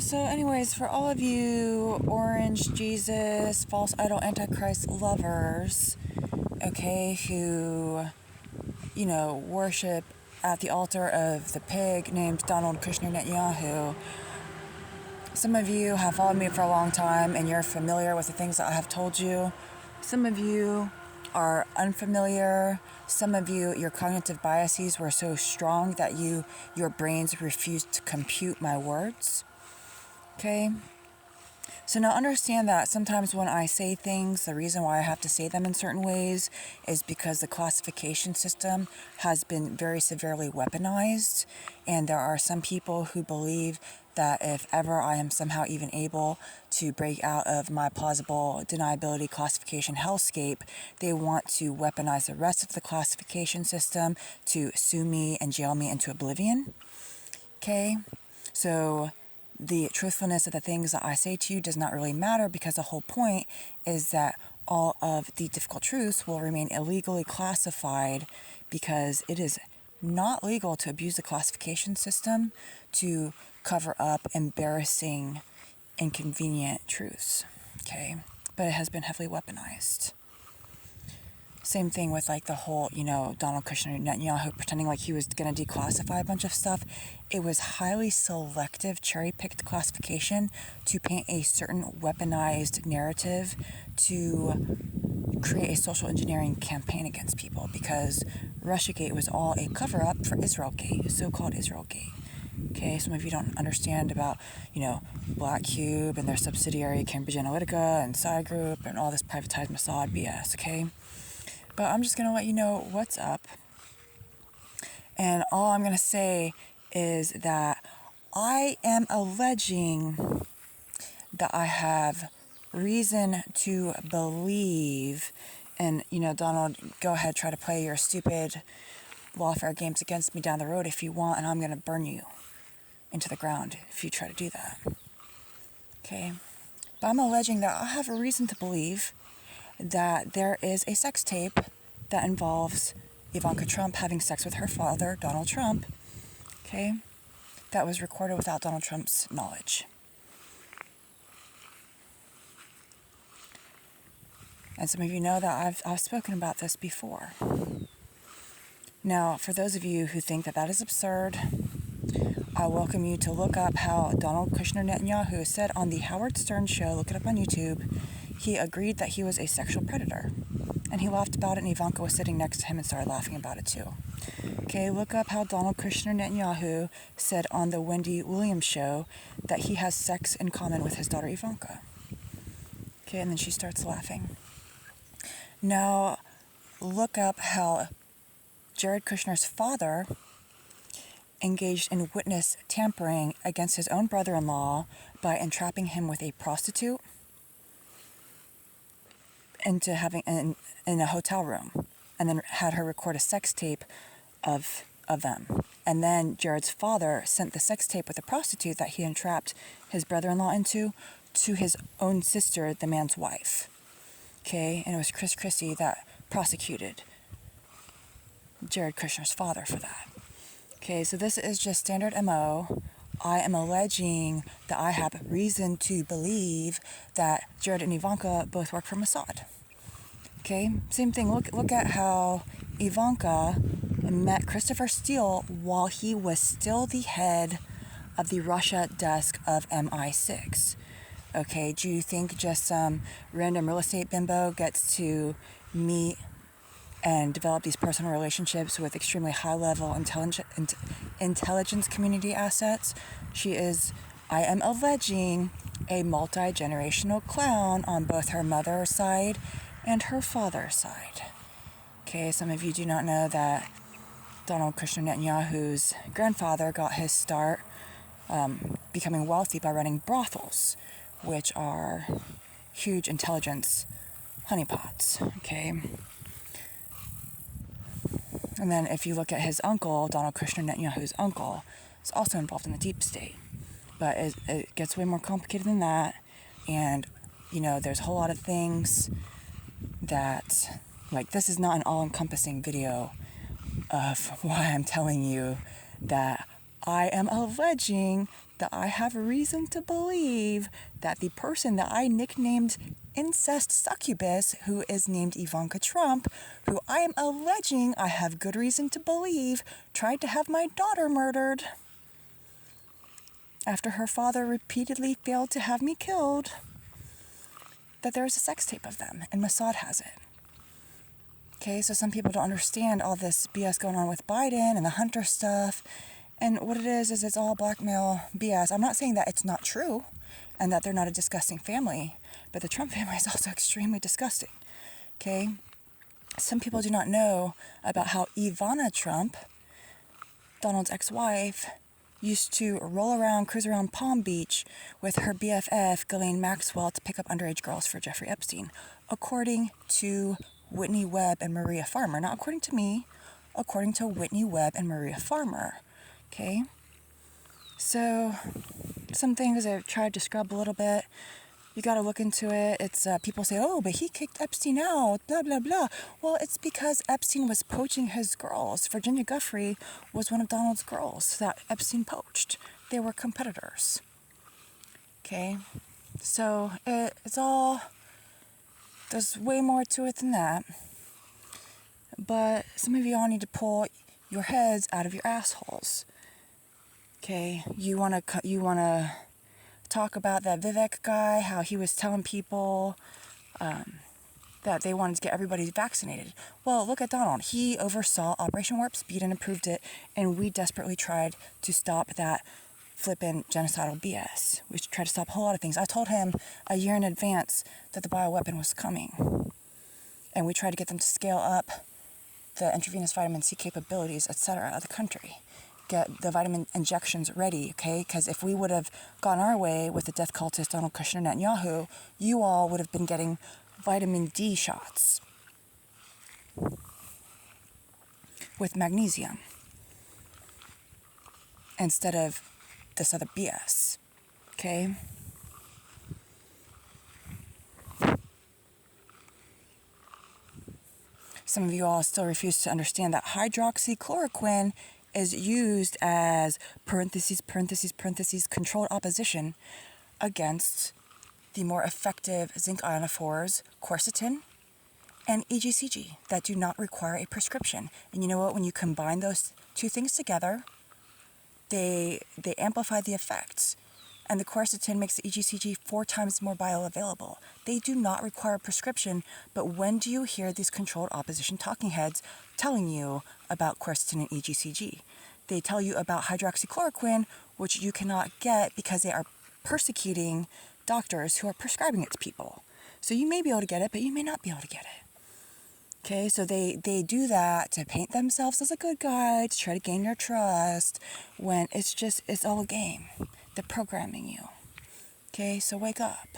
So anyways, for all of you Orange Jesus, false idol, antichrist lovers, okay, who, worship at the altar of the pig named Donald Kushner Netanyahu, some of you have followed me for a long time and you're familiar with the things that I have told you. Some of you are unfamiliar. Some of you, your cognitive biases were so strong that your brains refused to compute my words. Okay? So now understand that sometimes when I say things, the reason why I have to say them in certain ways is because the classification system has been very severely weaponized. And there are some people who believe that if ever I am somehow even able to break out of my plausible deniability classification hellscape, they want to weaponize the rest of the classification system to sue me and jail me into oblivion. Okay? So the truthfulness of the things that I say to you does not really matter, because the whole point is that all of the difficult truths will remain illegally classified, because it is not legal to abuse the classification system to cover up embarrassing, inconvenient truths. Okay? But it has been heavily weaponized. Same thing with like the whole, Donald Kushner Netanyahu pretending like he was going to declassify a bunch of stuff. It was highly selective, cherry-picked classification to paint a certain weaponized narrative to create a social engineering campaign against people, because Russiagate was all a cover-up for Israelgate, so-called Israelgate. Okay, some of you don't understand about, Black Cube and their subsidiary Cambridge Analytica and Side Group and all this privatized Mossad BS, okay? But I'm just going to let you know what's up. And all I'm going to say is that I am alleging that I have reason to believe, and, Donald, go ahead, try to play your stupid lawfare games against me down the road if you want, and I'm going to burn you into the ground if you try to do that. Okay? But I'm alleging that I have a reason to believe that there is a sex tape that involves Ivanka Trump having sex with her father, Donald Trump, okay, that was recorded without Donald Trump's knowledge. And some of you know that I've spoken about this before. Now, for those of you who think that that is absurd, I welcome you to look up how Donald Kushner Netanyahu said on the Howard Stern show, look it up on YouTube, he agreed that he was a sexual predator. And he laughed about it, and Ivanka was sitting next to him and started laughing about it too. Okay, look up how Donald Kushner Netanyahu said on the Wendy Williams show that he has sex in common with his daughter Ivanka. Okay, and then she starts laughing. Now, look up how Jared Kushner's father engaged in witness tampering against his own brother-in-law by entrapping him with a prostitute into having in a hotel room, and then had her record a sex tape of them. And then Jared's father sent the sex tape with the prostitute that he entrapped his brother-in-law into to his own sister, the man's wife. Okay, and it was Chris Christie that prosecuted Jared Kushner's father for that. Okay, so this is just standard MO. I am alleging that I have reason to believe that Jared and Ivanka both work for Mossad. Okay, same thing. Look at how Ivanka met Christopher Steele while he was still the head of the Russia desk of MI6. Okay, do you think just some random real estate bimbo gets to meet and develop these personal relationships with extremely high-level intelligence community assets? She is, I am alleging, a multi-generational clown on both her mother's side and her father's side. Okay, some of you do not know that Donald Kushner Netanyahu's grandfather got his start becoming wealthy by running brothels, which are huge intelligence honeypots, okay? And then if you look at his uncle, Donald Kushner Netanyahu's uncle, is also involved in the deep state. But it gets way more complicated than that. And, there's a whole lot of things that, like, this is not an all-encompassing video of why I'm telling you that I am alleging that I have reason to believe that the person that I nicknamed incest succubus, who is named Ivanka Trump, who I am alleging I have good reason to believe tried to have my daughter murdered after her father repeatedly failed to have me killed, that there is a sex tape of them, and Mossad has it. Okay, so some people don't understand all this BS going on with Biden and the Hunter stuff. And what it is it's all blackmail BS. I'm not saying that it's not true and that they're not a disgusting family, but the Trump family is also extremely disgusting. Okay? Some people do not know about how Ivana Trump, Donald's ex-wife, used to cruise around Palm Beach with her BFF, Ghislaine Maxwell, to pick up underage girls for Jeffrey Epstein, according to Whitney Webb and Maria Farmer. Not according to me, according to Whitney Webb and Maria Farmer. Okay? So, some things I've tried to scrub a little bit. You got to look into it. It's people say, oh, but he kicked Epstein out, blah, blah, blah. Well, it's because Epstein was poaching his girls. Virginia Guffrey was one of Donald's girls that Epstein poached. They were competitors. Okay? So, it's all, there's way more to it than that. But some of y'all need to pull your heads out of your assholes. Okay, you wanna talk about that Vivek guy, how he was telling people that they wanted to get everybody vaccinated. Well, look at Donald. He oversaw Operation Warp Speed and approved it, and we desperately tried to stop that flippin' genocidal BS. We tried to stop a whole lot of things. I told him a year in advance that the bioweapon was coming, and we tried to get them to scale up the intravenous vitamin C capabilities, etc., of the country. Get the vitamin injections ready, okay? Because if we would have gone our way with the death cultist Donald Kushner Netanyahu, you all would have been getting vitamin D shots with magnesium instead of this other BS, okay? Some of you all still refuse to understand that hydroxychloroquine is used as controlled opposition against the more effective zinc ionophores, quercetin, and EGCG that do not require a prescription. And you know what? When you combine those two things together, they amplify the effects. And the quercetin makes the EGCG 4 times more bioavailable. They do not require a prescription, but when do you hear these controlled opposition talking heads telling you about quercetin and EGCG? They tell you about hydroxychloroquine, which you cannot get because they are persecuting doctors who are prescribing it to people. So you may be able to get it, but you may not be able to get it. Okay, so they do that to paint themselves as a good guy, to try to gain your trust, when it's all a game. They're programming you. Okay, so wake up.